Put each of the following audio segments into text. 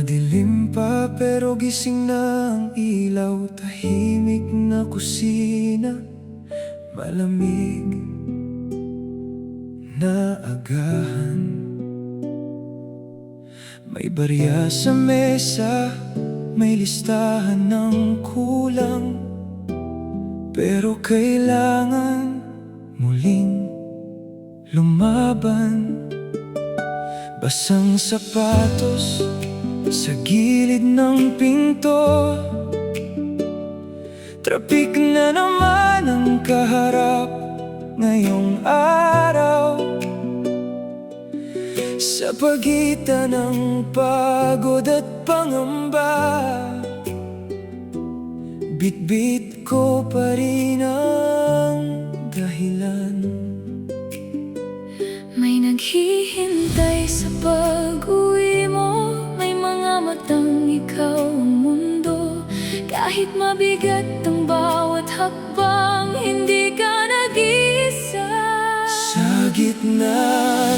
Madilim pa pero gising na ang ilaw. Tahimik na kusina, malamig na agahan. May barya sa mesa, may listahan ng kulang, pero kailangan muling lumaban. Basang sapatos sa gilid ng pinto, trapik na naman ang kaharap ngayong araw. Sa pagitan ng pagod at pangamba, bitbit ko pa rin ang dahilan. May naghihintay sa pag-uwi mo, may mga matang ikaw ang mundo. Kahit mabigat ang bawat hakbang, hindi ka nag-iisa. Sa gitna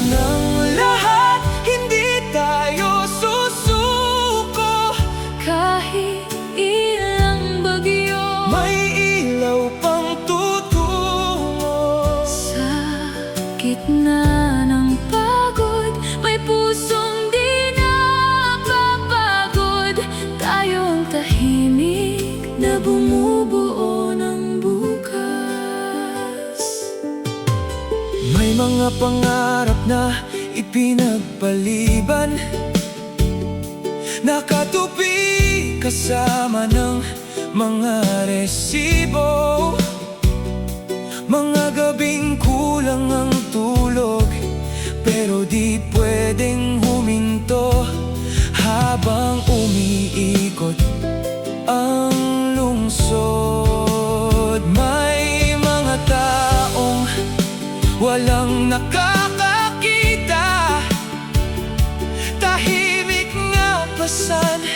ng lahat, hindi tayo susuko. Kahit ilang bagyo, May ilaw pang tutungo. sa gitna ng pagod, may pusong di napapagod. Tayo ang tahimik na bumubuo ng bukas. May mga pangarap na ipinagpaliban, nakatupi kasama ng mga resibo. Mga gabing kulang ang tulog, pero di pwedeng huminto habang umiikot ang lungsod. May mga taong walang nakakakita, tahimik nga pasan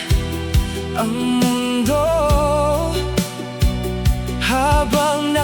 ang mundo habang